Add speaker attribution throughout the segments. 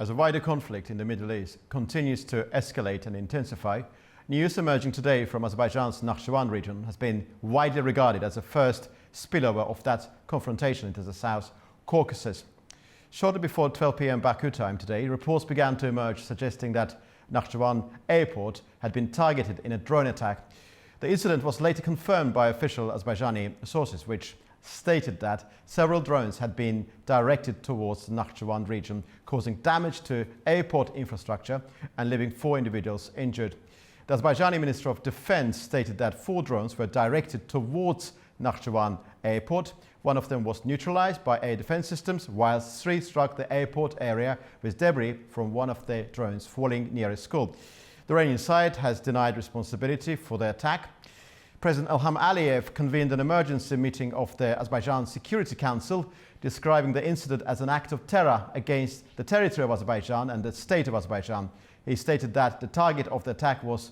Speaker 1: As a wider conflict in the Middle East continues to escalate and intensify, news emerging today from Azerbaijan's Nakhchivan region has been widely regarded as the first spillover of that confrontation into the South Caucasus. Shortly before 12 p.m. Baku time today, reports began to emerge suggesting that Nakhchivan airport had been targeted in a drone attack. The incident was later confirmed by official Azerbaijani sources, which stated that several drones had been directed towards the Nakhchivan region, causing damage to airport infrastructure and leaving 4 individuals injured. The Azerbaijani Minister of Defense stated that 4 drones were directed towards Nakhchivan airport. One of them was neutralized by air defense systems, whilst 3 struck the airport area with debris from one of the drones falling near a school. The Iranian side has denied responsibility for the attack. President Ilham Aliyev convened an emergency meeting of the Azerbaijan Security Council, describing the incident as an act of terror against the territory of Azerbaijan and the state of Azerbaijan. He stated that the target of the attack was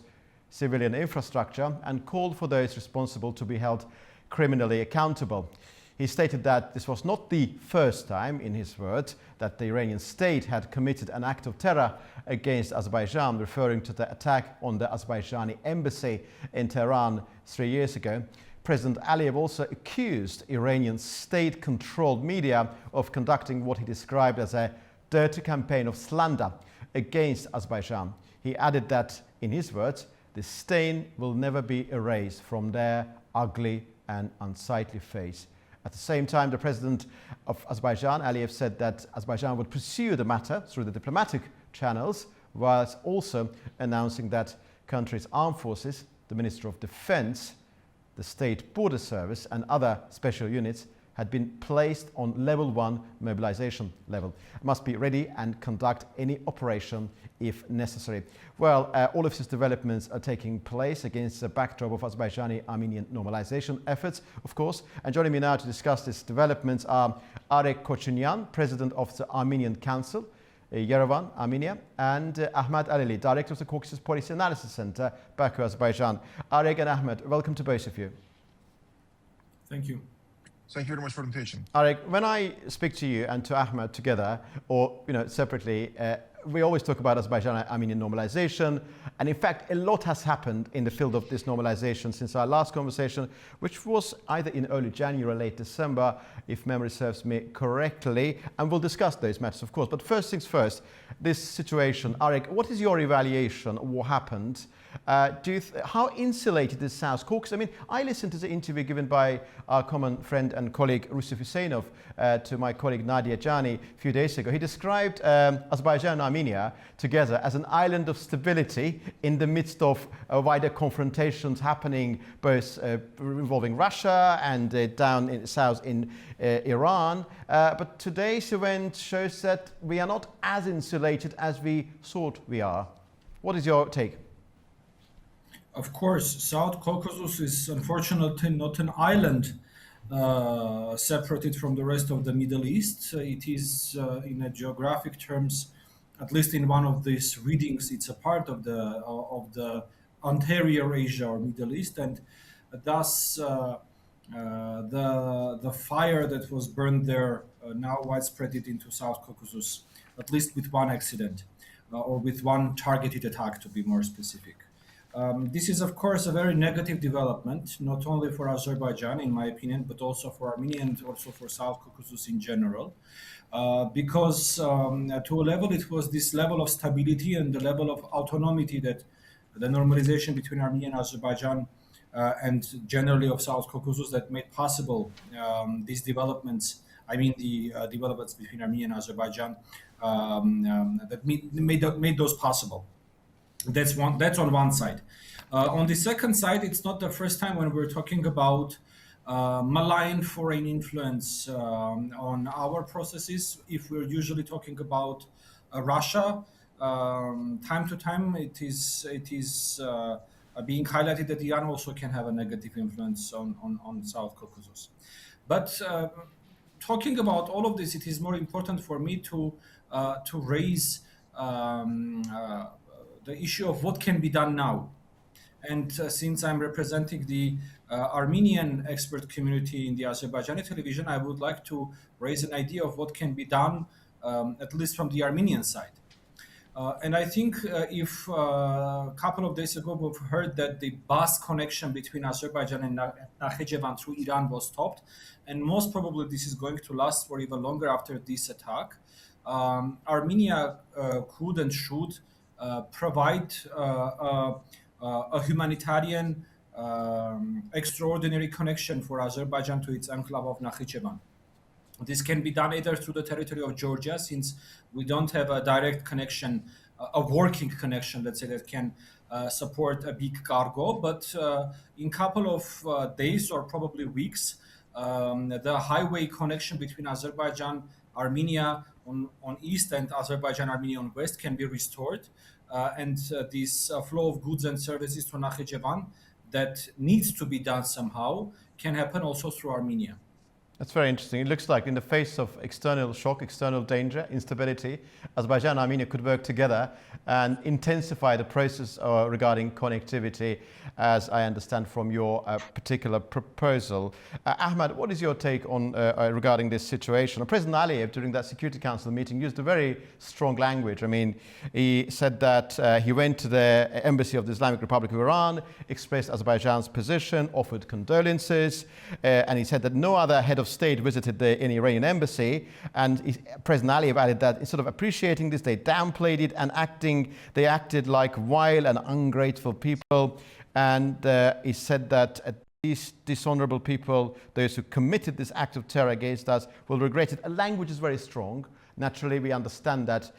Speaker 1: civilian infrastructure and called for those responsible to be held criminally accountable. He stated that this was not the first time, in his words, that the Iranian state had committed an act of terror against Azerbaijan, referring to the attack on the Azerbaijani embassy in Tehran 3 years ago. President Aliyev also accused Iranian state-controlled media of conducting what he described as a dirty campaign of slander against Azerbaijan. He added that, in his words, the stain will never be erased from their ugly and unsightly face. At the same time, the president of Azerbaijan, Aliyev, said that Azerbaijan would pursue the matter through the diplomatic channels, whilst also announcing that country's armed forces, the Minister of Defense, the State Border Service and other special units had been placed on level 1 mobilization level. Must be ready and conduct any operation if necessary. Well, all of these developments are taking place against the backdrop of Azerbaijani-Armenian normalization efforts, of course. And joining me now to discuss these developments are Arek Kochunyan, President of the Armenian Council, Yerevan, Armenia, and Ahmed Alili, Director of the Caucasus Policy Analysis Center, Baku, Azerbaijan. Arek and Ahmed, welcome to both of you.
Speaker 2: Thank you.
Speaker 3: Thank you very much for the invitation.
Speaker 1: Arek, when I speak to you and to Ahmed together, or separately, we always talk about Azerbaijan-Armenian normalization, and in fact, a lot has happened in the field of this normalization since our last conversation, which was either in early January or late December, if memory serves me correctly, and we'll discuss those matters, of course. But first things first, this situation, Arek, what is your evaluation of what happened? How insulated is South Caucasus? I mean, I listened to the interview given by our common friend and colleague Rusif Husseinov to my colleague Nadia Jani a few days ago. He described Azerbaijan and Armenia together as an island of stability in the midst of wider confrontations happening both involving Russia and down in south in Iran. But today's event shows that we are not as insulated as we thought we are. What is your take?
Speaker 2: Of course, South Caucasus is unfortunately not an island separated from the rest of the Middle East. It is, in a geographic terms, at least in one of these readings, it's a part of the anterior Asia or Middle East, and thus the fire that was burned there now widespread it into South Caucasus, at least with one accident or with one targeted attack, to be more specific. This is, of course, a very negative development, not only for Azerbaijan, in my opinion, but also for Armenia and also for South Caucasus in general, because to a level, it was this level of stability and the level of autonomy that the normalization between Armenia and Azerbaijan and generally of South Caucasus that made possible these developments. I mean, the developments between Armenia and Azerbaijan that made those possible. That's on one side. On the second side, it's not the first time when we're talking about malign foreign influence on our processes. If we're usually talking about Russia, time to time it is being highlighted that Iran also can have a negative influence on South Caucasus. But talking about all of this, it is more important for me to raise the issue of what can be done now. And since I'm representing the Armenian expert community in the Azerbaijani television, I would like to raise an idea of what can be done, at least from the Armenian side. And I think if a couple of days ago we've heard that the bus connection between Azerbaijan and Nakhchivan through Iran was stopped, and most probably this is going to last for even longer after this attack. Armenia could and should provide a humanitarian extraordinary connection for Azerbaijan to its enclave of Nakhchivan. This can be done either through the territory of Georgia, since we don't have a direct connection, a working connection, let's say, that can support a big cargo. But in couple of days or probably weeks, the highway connection between Azerbaijan, Armenia on east and Azerbaijan, Armenia on west can be restored. And this flow of goods and services to Nakhchivan that needs to be done somehow can happen also through Armenia.
Speaker 1: That's very interesting. It looks like in the face of external shock, external danger, instability, Azerbaijan and Armenia could work together and intensify the process regarding connectivity, as I understand from your particular proposal. Ahmad, what is your take on regarding this situation? President Aliyev, during that Security Council meeting, used a very strong language. I mean, he said that he went to the embassy of the Islamic Republic of Iran, expressed Azerbaijan's position, offered condolences, and he said that no other head of state visited the Iranian embassy, and President Aliyev added that instead of appreciating this, they downplayed it and they acted like vile and ungrateful people. And he said that these dishonorable people, those who committed this act of terror against us, will regret it. Language is very strong. Naturally, we understand that.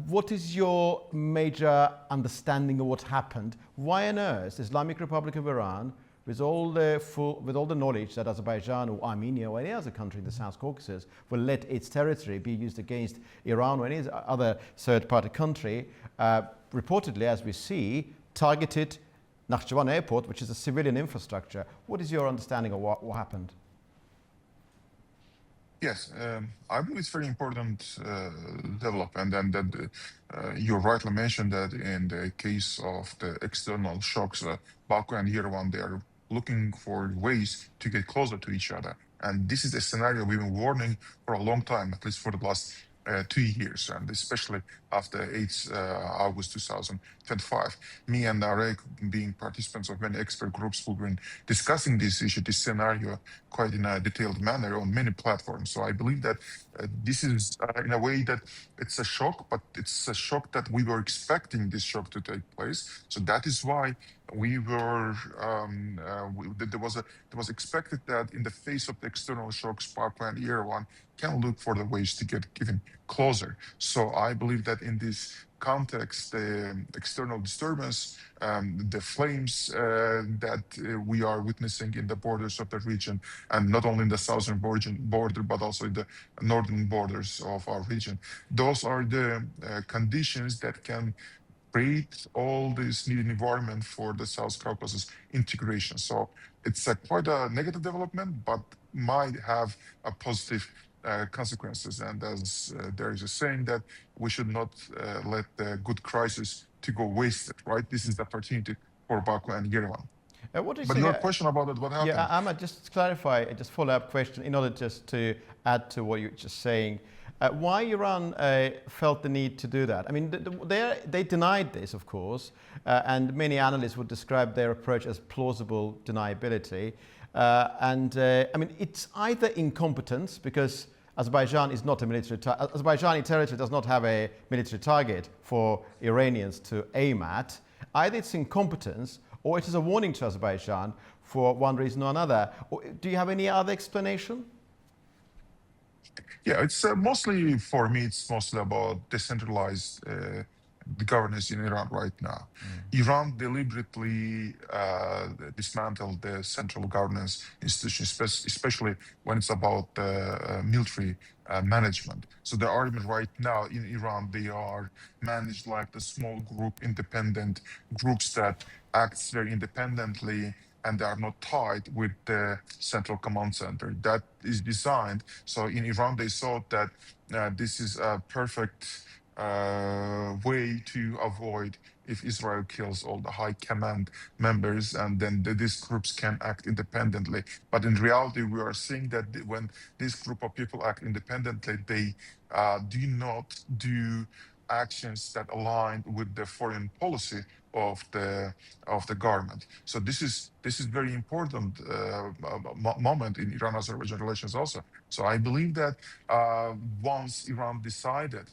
Speaker 1: What is your major understanding of what happened? Why on earth the Islamic Republic of Iran, with all the knowledge that Azerbaijan or Armenia or any other country in the South Caucasus will let its territory be used against Iran or any other third-party country, reportedly, as we see, targeted Nakhchivan airport, which is a civilian infrastructure. What is your understanding of what happened?
Speaker 3: Yes, I believe it's very important development, and that you rightly mentioned that in the case of the external shocks, Baku and Yerevan, they are looking for ways to get closer to each other. And this is a scenario we've been warning for a long time, at least for the last 2 years, and especially after 8th August 2025. Me and Arek, being participants of many expert groups who've been discussing this issue, this scenario, quite in a detailed manner on many platforms. So I believe that this is in a way that it's a shock, but it's a shock that we were expecting this shock to take place. So that is why we were there was expected that in the face of the external shocks, Baku and Yerevan can look for the ways to get even closer. So I believe that in this context, the external disturbance, the flames that we are witnessing in the borders of the region, and not only in the southern border, but also in the northern borders of our region, those are the conditions that can create all this needed environment for the South Caucasus integration. So it's quite a negative development, but might have a positive consequences. And as there is a saying that we should not let the good crisis to go wasted, right? This is the opportunity for Baku and Yerevan.
Speaker 1: What do you
Speaker 3: But
Speaker 1: say,
Speaker 3: your question about it, what happened?
Speaker 1: Yeah, Ahmad, just to clarify, just follow-up question, in order just to add to what you're just saying. Why Iran felt the need to do that? I mean, they denied this, of course, and many analysts would describe their approach as plausible deniability. I mean, it's either incompetence, because Azerbaijan is not a military Azerbaijani territory does not have a military target for Iranians to aim at. Either it's incompetence, or it is a warning to Azerbaijan for one reason or another. Do you have any other explanation?
Speaker 3: Yeah, it's mostly, for me, it's mostly about decentralized the governance in Iran right now. Iran deliberately dismantled the central governance institutions, especially when it's about military management. So the army right now in Iran, they are managed like the small group, independent groups that acts very independently, and they are not tied with the central command center. That is designed. So in Iran, they thought that this is a perfect way to avoid if Israel kills all the high command members, and then these groups can act independently. But in reality, we are seeing that when this group of people act independently, they do not do actions that align with the foreign policy of the government. So this is very important moment in Iran-Azerbaijan relations also. So I believe that once Iran decided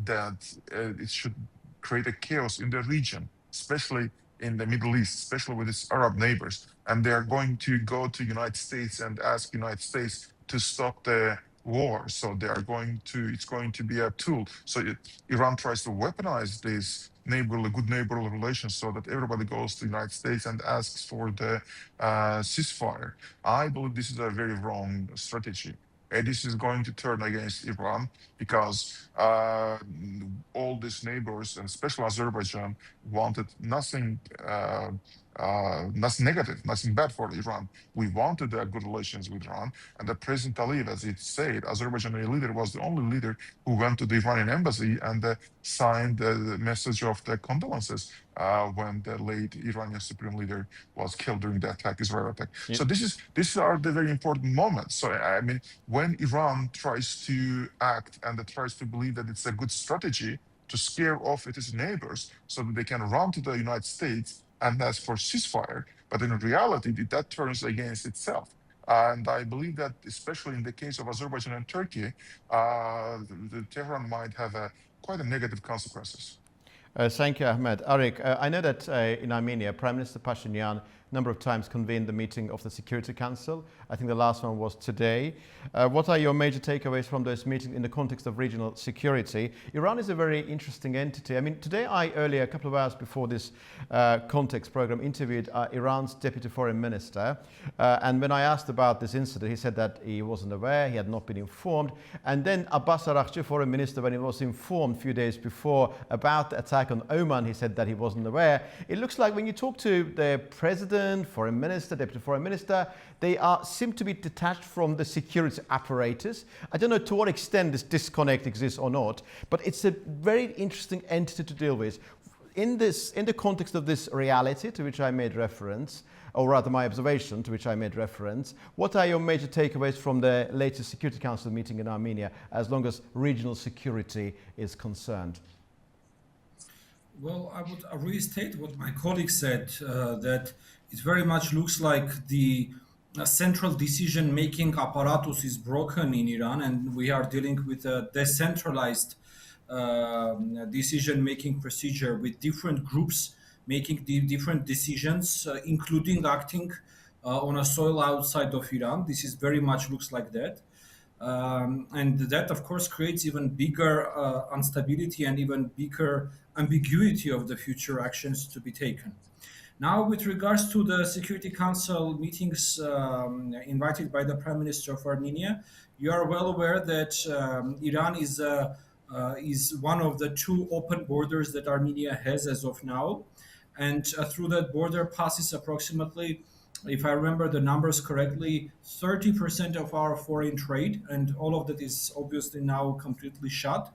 Speaker 3: that it should create a chaos in the region, especially in the Middle East, especially with its Arab neighbors, and they are going to go to United States and ask United States to stop the war. So they are going to, it's going to be a tool. So Iran tries to weaponize this good neighborly relations so that everybody goes to the United States and asks for the ceasefire. I believe this is a very wrong strategy. And this is going to turn against Iran because all these neighbors, and especially Azerbaijan, wanted nothing negative, nothing bad for Iran. We wanted good relations with Iran. And the President Aliyev, as it said, Azerbaijani leader, was the only leader who went to the Iranian embassy and signed the message of the condolences when the late Iranian supreme leader was killed during the attack, Israeli attack.
Speaker 1: Yeah.
Speaker 3: So these are the very important moments. So I mean, when Iran tries to act and it tries to believe that it's a good strategy to scare off its neighbors so that they can run to the United States and ask for ceasefire, but in reality, that turns against itself. And I believe that, especially in the case of Azerbaijan and Turkey, the Tehran might have quite a negative consequences.
Speaker 1: Thank you, Ahmed. Arik, I know that in Armenia, Prime Minister Pashinyan a number of times convened the meeting of the Security Council. I think the last one was today. What are your major takeaways from those meetings in the context of regional security? Iran is a very interesting entity. I mean, today earlier, a couple of hours before this context program, interviewed Iran's Deputy Foreign Minister. And when I asked about this incident, he said that he wasn't aware, he had not been informed. And then Abbas Araghchi, Foreign Minister, when he was informed a few days before about the attack on Oman, he said that he wasn't aware. It looks like when you talk to the President, Foreign Minister, Deputy Foreign Minister, they seem to be detached from the security apparatus. I don't know to what extent this disconnect exists or not, but it's a very interesting entity to deal with. In the context of this reality to which I made reference, or rather my observation to which I made reference, what are your major takeaways from the latest Security Council meeting in Armenia as long as regional security is concerned?
Speaker 2: Well, I would restate what my colleague said, that it very much looks like the central decision-making apparatus is broken in Iran, and we are dealing with a decentralized decision-making procedure with different groups making different decisions, including acting on a soil outside of Iran. This is very much looks like that. And that, of course, creates even bigger instability and even bigger ambiguity of the future actions to be taken. Now, with regards to the Security Council meetings invited by the Prime Minister of Armenia, you are well aware that Iran is one of the two open borders that Armenia has as of now. And through that border passes approximately, if I remember the numbers correctly, 30% of our foreign trade, and all of that is obviously now completely shut,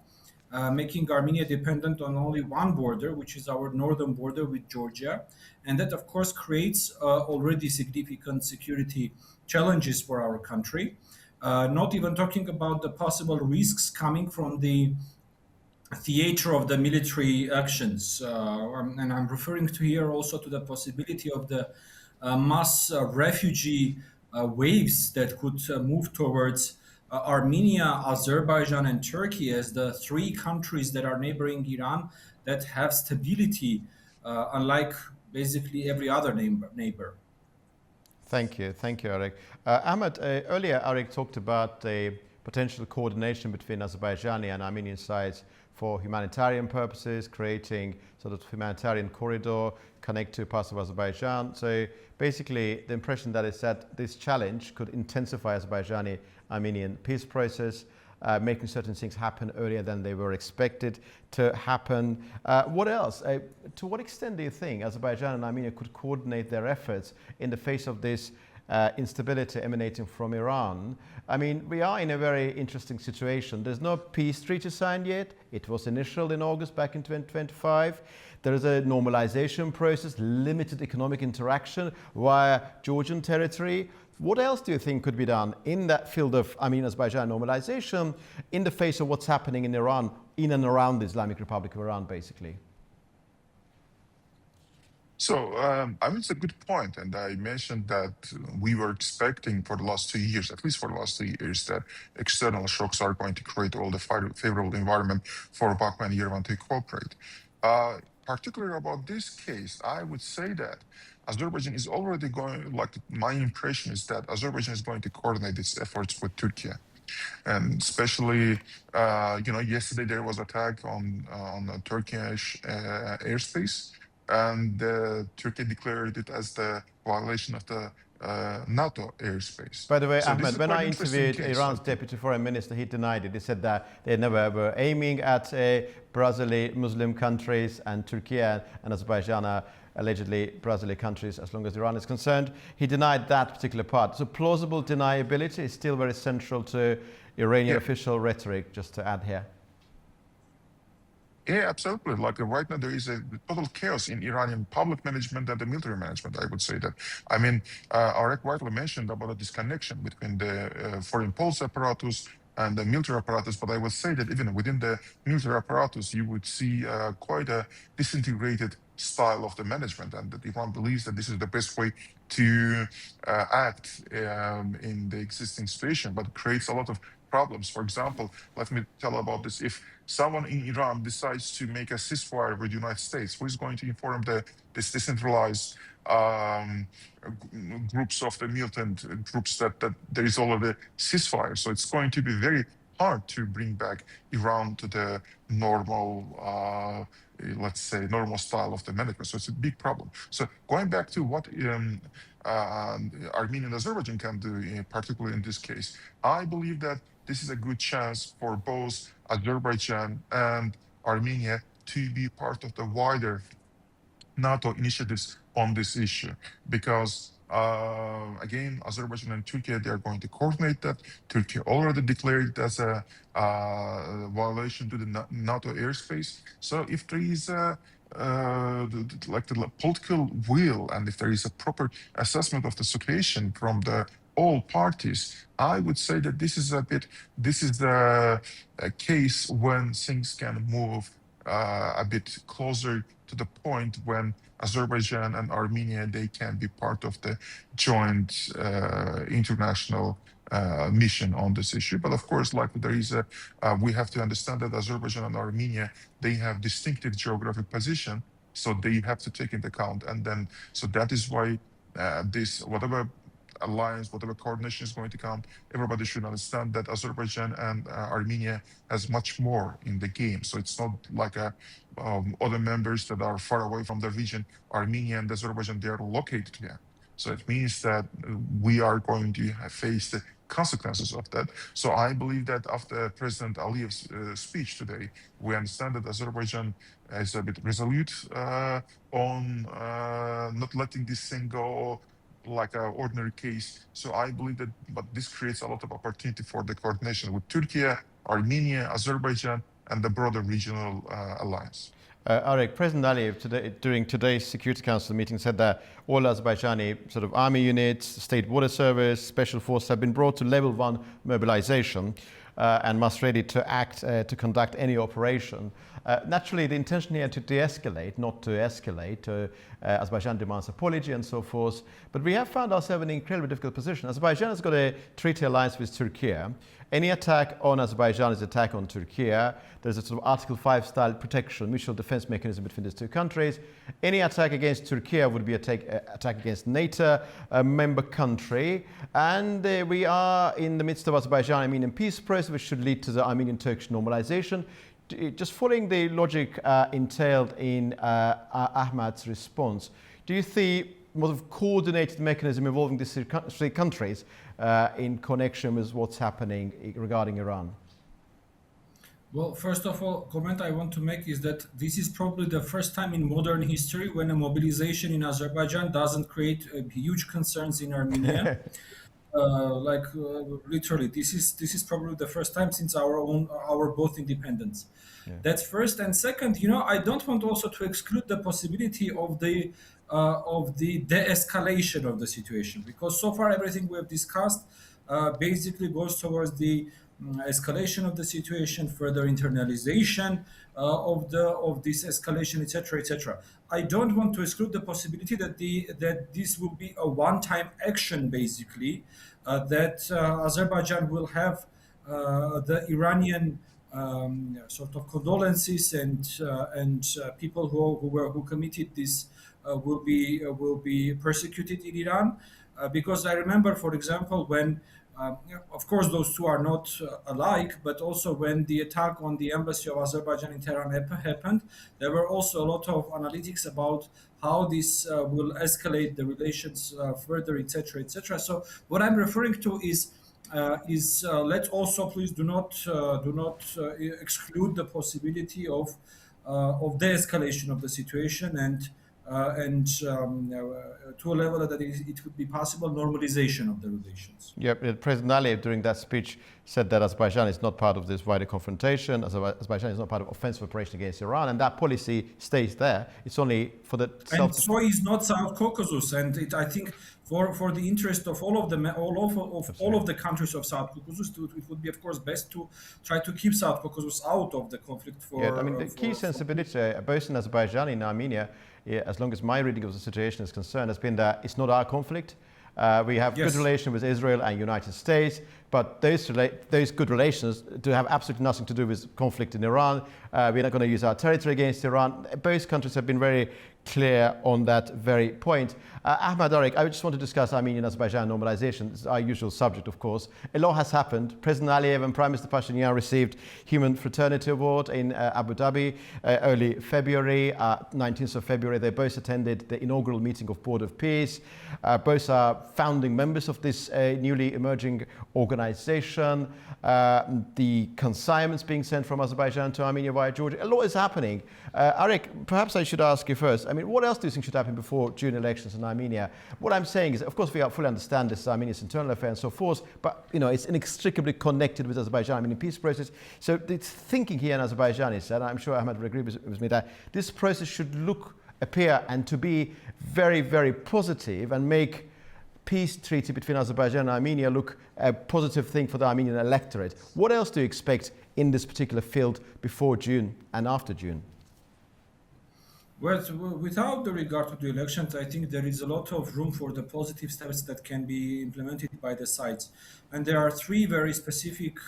Speaker 2: making Armenia dependent on only one border, which is our northern border with Georgia. And that, of course, creates already significant security challenges for our country. Not even talking about the possible risks coming from the theater of the military actions. And I'm referring to here also to the possibility of the mass refugee waves that could move towards Armenia, Azerbaijan, and Turkey as the three countries that are neighboring Iran that have stability, unlike basically every other neighbor.
Speaker 1: Thank you, Arik. Ahmed, earlier Arik talked about the potential coordination between Azerbaijani and Armenian sides for humanitarian purposes, creating sort of humanitarian corridor, connect to parts of Azerbaijan. So basically the impression that is that this challenge could intensify Azerbaijani-Armenian peace process, making certain things happen earlier than they were expected to happen. What else? To what extent do you think Azerbaijan and Armenia could coordinate their efforts in the face of this instability emanating from Iran? I mean, we are in a very interesting situation. There's no peace treaty signed yet. It was initialed in August back in 2025. There is a normalization process, limited economic interaction via Georgian territory. What else do you think could be done in that field of Armenian-Azerbaijan normalization in the face of what's happening in Iran, in and around the Islamic Republic of Iran, basically?
Speaker 3: So, I mean, it's a good point, and I mentioned that we were expecting for the last 2 years, at least for the last 2 years, that external shocks are going to create all the favorable environment for Baku and Yerevan to cooperate. Particularly about this case, I would say that Azerbaijan is already going, like my impression is that Azerbaijan is going to coordinate its efforts with Turkey. And especially, yesterday there was attack on the Turkish airspace, and Turkey declared it as the violation of the NATO airspace.
Speaker 1: By the way,
Speaker 3: So this
Speaker 1: Ahmed,
Speaker 3: is
Speaker 1: when
Speaker 3: quite
Speaker 1: I
Speaker 3: interesting
Speaker 1: interviewed
Speaker 3: case,
Speaker 1: Iran's
Speaker 3: I think.
Speaker 1: deputy foreign minister, he denied it. He said that they never were aiming at Brazilian Muslim countries, and Turkey and Azerbaijan are allegedly Brazilian countries as long as Iran is concerned. He denied that particular part. So plausible deniability is still very central to Iranian official rhetoric, just to add here.
Speaker 3: Yeah, absolutely. Like right now, there is a total chaos in Iranian public management and the military management. I would say that. I mean, Arek rightly mentioned about the disconnection between the foreign policy apparatus and the military apparatus, but I would say that even within the military apparatus, you would see quite a disintegrated style of the management, and that Iran believes that this is the best way to act in the existing situation, but it creates a lot of problems. For example, let me tell about this. If someone in Iran decides to make a ceasefire with the United States, who is going to inform this decentralized groups of the militant groups that there is already ceasefire? So it's going to be very hard to bring back Iran to the normal, let's say, normal style of the management. So it's a big problem. So going back to what Armenia and Azerbaijan can do, particularly in this case, I believe that this is a good chance for both Azerbaijan and Armenia to be part of the wider NATO initiatives on this issue, because again, Azerbaijan and Turkey, they are going to coordinate that. Turkey already declared it as a violation to the NATO airspace. So if there is the political will, and if there is a proper assessment of the situation from all parties, I would say that this is a case when things can move a bit closer to the point when Azerbaijan and Armenia, they can be part of the joint international mission on this issue. But of course, like there is we have to understand that Azerbaijan and Armenia, they have distinctive geographic position, so they have to take into account. And then, so that is why this, whatever alliance, whatever coordination is going to come, everybody should understand that Azerbaijan and Armenia has much more in the game. So it's not like other members that are far away from the region. Armenia and Azerbaijan, they are located here. So it means that we are going to face the consequences of that. So I believe that after President Aliyev's speech today, we understand that Azerbaijan is a bit resolute on not letting this thing go like an ordinary case. So I believe that, but this creates a lot of opportunity for the coordination with Turkey, Armenia, Azerbaijan, and the broader regional alliance.
Speaker 1: Arek, President Aliyev during today's Security Council meeting said that all Azerbaijani sort of army units, state border service, special forces have been brought to level 1 mobilization and must ready to act to conduct any operation. Naturally, the intention here to de-escalate, not to escalate. Azerbaijan demands apology and so forth. But we have found ourselves in an incredibly difficult position. Azerbaijan has got a treaty alliance with Turkey. Any attack on Azerbaijan is an attack on Turkey. There's a sort of Article 5 style protection, mutual defense mechanism between these two countries. Any attack against Turkey would be an attack against NATO, a member country. And we are in the midst of Azerbaijan-Armenian peace process, which should lead to the Armenian-Turkish normalization. Just following the logic entailed in Ahmad's response, do you see more of coordinated mechanism involving these three countries in connection with what's happening regarding Iran?
Speaker 2: Well, first of all, comment I want to make is that this is probably the first time in modern history when a mobilization in Azerbaijan doesn't create huge concerns in Armenia. literally, this is probably the first time since our both independence.
Speaker 1: Yeah.
Speaker 2: That's first, and second, I don't want also to exclude the possibility of the de-escalation of the situation, because so far everything we have discussed basically goes towards the escalation of the situation, further internalization of this escalation, etc., etc. I don't want to exclude the possibility that this will be a one-time action, basically, that Azerbaijan will have the Iranian sort of condolences and people who committed this will be persecuted in Iran, because I remember, for example, when of course those two are not alike, but also when the attack on the embassy of Azerbaijan in Tehran happened, there were also a lot of analytics about how this will escalate the relations further, etc., etc. So what I'm referring to is let's also please do not exclude the possibility of de-escalation of the situation and to a level that it would be possible normalization of the relations.
Speaker 1: Yep, President Aliyev during that speech said that Azerbaijan is not part of this wider confrontation. Azerbaijan is not part of offensive operation against Iran, and that policy stays there. It's only for the
Speaker 2: And so is not South Caucasus, and I think for the interest of all of the countries of South Caucasus, it would be of course best to try to keep South Caucasus out of the conflict.
Speaker 1: The key sensibility both in Azerbaijan and in Armenia, as long as my reading of the situation is concerned, has been that it's not our conflict. We have good relations with Israel and United States, but those good relations do have absolutely nothing to do with conflict in Iran. We're not going to use our territory against Iran. Both countries have been very clear on that very point. Ahmad Arek, I just want to discuss Armenian-Azerbaijan normalization. It's our usual subject, of course. A lot has happened. President Aliyev and Prime Minister Pashinyan received Human Fraternity Award in Abu Dhabi early February. 19th of February, they both attended the inaugural meeting of Board of Peace. Both are founding members of this newly emerging organization. The consignments being sent from Azerbaijan to Armenia via Georgia. A lot is happening. Arek, perhaps I should ask you first. What else do you think should happen before June elections in Armenia? What I'm saying is, of course, we fully understand this Armenia's internal affair and so forth, but it's inextricably connected with Azerbaijan. The peace process. So the thinking here in Azerbaijan is, and I'm sure Ahmed will agree with me, that this process should appear and to be very, very positive and make peace treaty between Azerbaijan and Armenia look a positive thing for the Armenian electorate. What else do you expect in this particular field before June and after June?
Speaker 2: Well, without the regard to the elections, I think there is a lot of room for the positive steps that can be implemented by the sides. And there are three very specific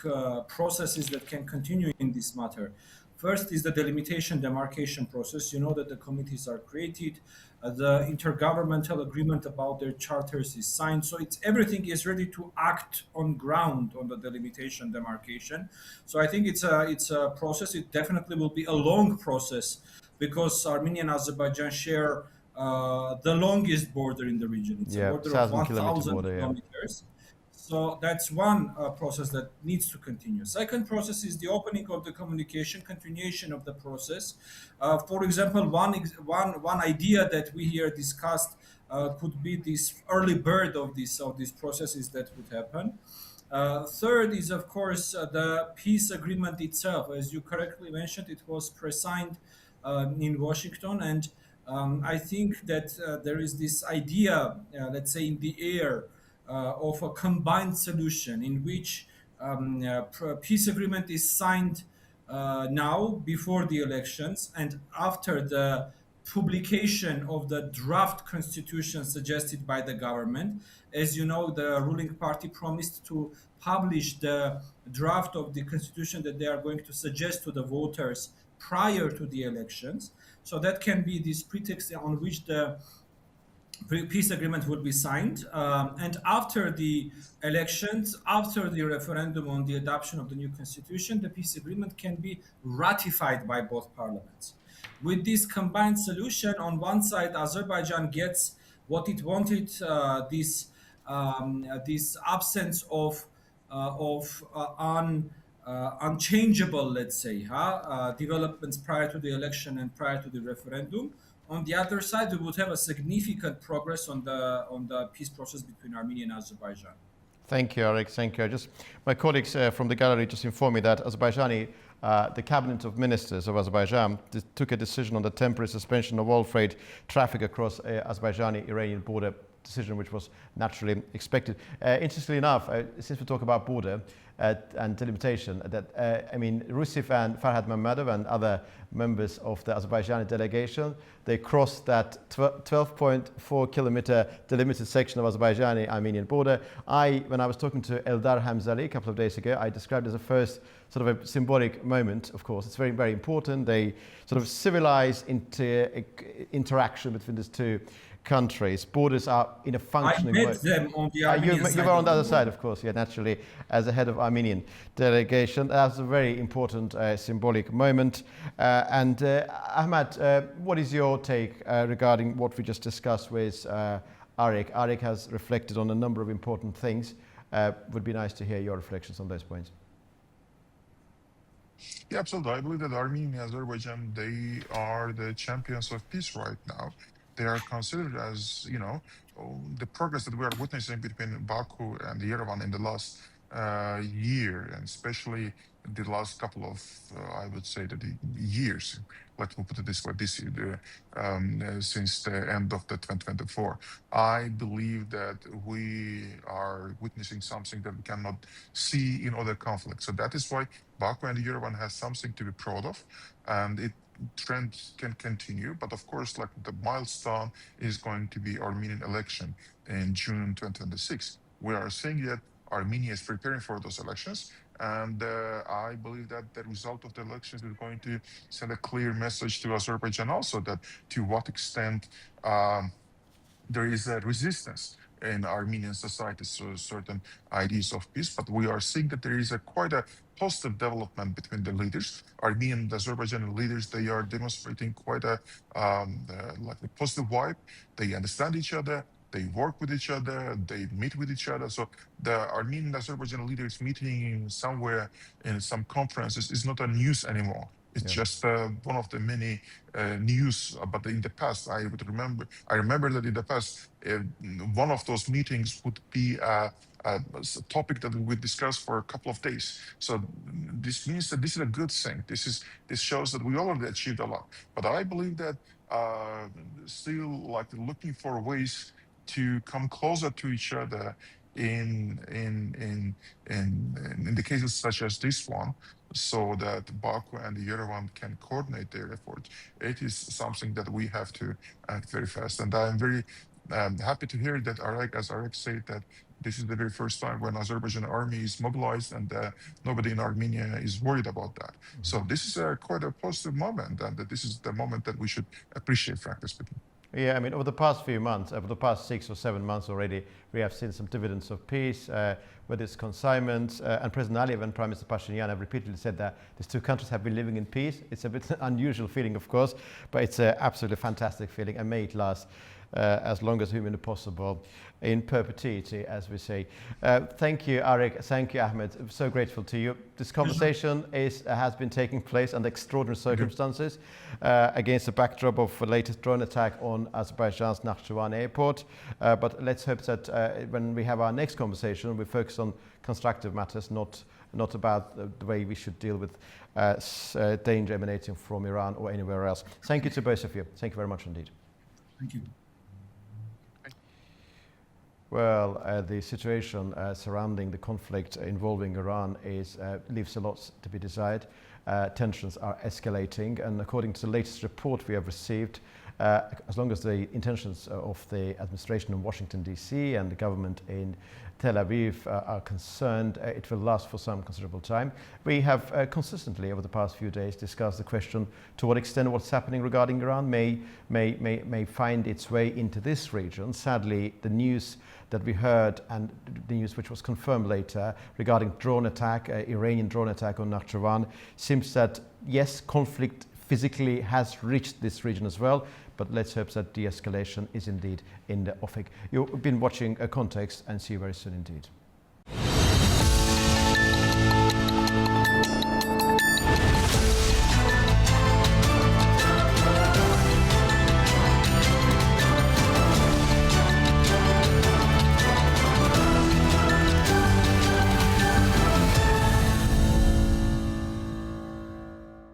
Speaker 2: processes that can continue in this matter. First is the delimitation demarcation process. You know that the committees are created, the intergovernmental agreement about their charters is signed. So everything is ready to act on ground on the delimitation demarcation. So I think it's a process. It definitely will be a long process, because Armenia and Azerbaijan share the longest border in the region. It's a border of 1,000 kilometers. So that's one process that needs to continue. Second process is the opening of the communication, continuation of the process. For example, one idea that we here discussed could be this early bird of these processes that would happen. Third is, of course, the peace agreement itself. As you correctly mentioned, it was pre-signed in Washington, and I think that there is this idea, let's say, in the air of a combined solution in which peace agreement is signed now before the elections, and after the publication of the draft constitution suggested by the government. As you know, the ruling party promised to publish the draft of the constitution that they are going to suggest to the voters prior to the elections. So that can be this pretext on which the peace agreement would be signed. And after the elections, after the referendum on the adoption of the new constitution, the peace agreement can be ratified by both parliaments. With this combined solution, on one side, Azerbaijan gets what it wanted, this absence of unchangeable, let's say, developments prior to the election and prior to the referendum. On the other side, we would have a significant progress on the peace process between Armenia and Azerbaijan.
Speaker 1: Thank you, Arek. Thank you. My colleagues from the gallery just informed me that the Cabinet of Ministers of Azerbaijan took a decision on the temporary suspension of all freight traffic across Azerbaijani-Iranian border, decision which was naturally expected. Interestingly enough, since we talk about border and delimitation, Rusif and Farhad Mammadov and other members of the Azerbaijani delegation, they crossed that 12.4 kilometer delimited section of Azerbaijani-Armenian border. When I was talking to Eldar Hamzali a couple of days ago, I described it as a first sort of a symbolic moment. Of course, it's very, very important. They sort of civilize interaction between these two countries. Borders are in a functioning way.
Speaker 2: I met them on the Armenian side.
Speaker 1: You were on the other side, of course, yeah, naturally, as the head of Armenian delegation. That's a very important symbolic moment. Ahmad, what is your take regarding what we just discussed with Arek? Arek has reflected on a number of important things. Would be nice to hear your reflections on those points.
Speaker 3: Yeah, absolutely. I believe that Armenia and Azerbaijan, they are the champions of peace right now. They are considered as, the progress that we are witnessing between Baku and Yerevan in the last year, and especially the last couple of, I would say, the years. Let me put it this way: since the end of the 2024, I believe that we are witnessing something that we cannot see in other conflicts. So that is why Baku and Yerevan has something to be proud of, and it trend can continue. But of course, like, the milestone is going to be Armenian election in June 2026. We are seeing that Armenia is preparing for those elections, and I believe that the result of the elections is going to send a clear message to Azerbaijan also, that to what extent there is a resistance in Armenian society to certain ideas of peace. But we are seeing that there is quite a positive development between the leaders. Armenian and Azerbaijani leaders, they are demonstrating quite a positive vibe. They understand each other. They work with each other. They meet with each other. So the Armenian and Azerbaijani leaders meeting somewhere in some conferences is not a news anymore. It's just one of the many news. But in the past, I remember that in the past, one of those meetings would be a topic that we would discuss for a couple of days. So this means that this is a good thing. This shows that we already achieved a lot. But I believe that still looking for ways to come closer to each other in the cases such as this one, so that Baku and Yerevan can coordinate their efforts. It is something that we have to act very fast. And I'm very happy to hear that as Arek said, that this is the very first time when Azerbaijan army is mobilized, and nobody in Armenia is worried about that. So this is quite a positive moment, and this is the moment that we should appreciate, frankly speaking.
Speaker 1: Yeah, over the past few months, over the past 6 or 7 months already, we have seen some dividends of peace, with its consignments, and President Aliyev and Prime Minister Pashinyan have repeatedly said that these two countries have been living in peace. It's a bit unusual feeling, of course, but it's an absolutely fantastic feeling, and may it last as long as humanly possible, in perpetuity, as we say. Thank you, Arek. Thank you, Ahmed. I'm so grateful to you. This conversation has been taking place under extraordinary circumstances against the backdrop of the latest drone attack on Azerbaijan's Nakhchivan airport. But let's hope that when we have our next conversation, we focus on constructive matters, not about the way we should deal with danger emanating from Iran or anywhere else. Thank you to both of you. Thank you very much indeed.
Speaker 2: Thank you.
Speaker 1: Well, the situation surrounding the conflict involving Iran leaves a lot to be desired. Tensions are escalating, and according to the latest report we have received, as long as the intentions of the administration in Washington, D.C. and the government in Tel Aviv are concerned, it will last for some considerable time. We have consistently over the past few days discussed the question to what extent what's happening regarding Iran may find its way into this region. Sadly, the news that we heard, and the news which was confirmed later regarding drone attack, Iranian drone attack on Nakhchivan, seems that yes, conflict physically has reached this region as well, but let's hope that de-escalation is indeed in the offing. You've been watching Context, and see you very soon indeed.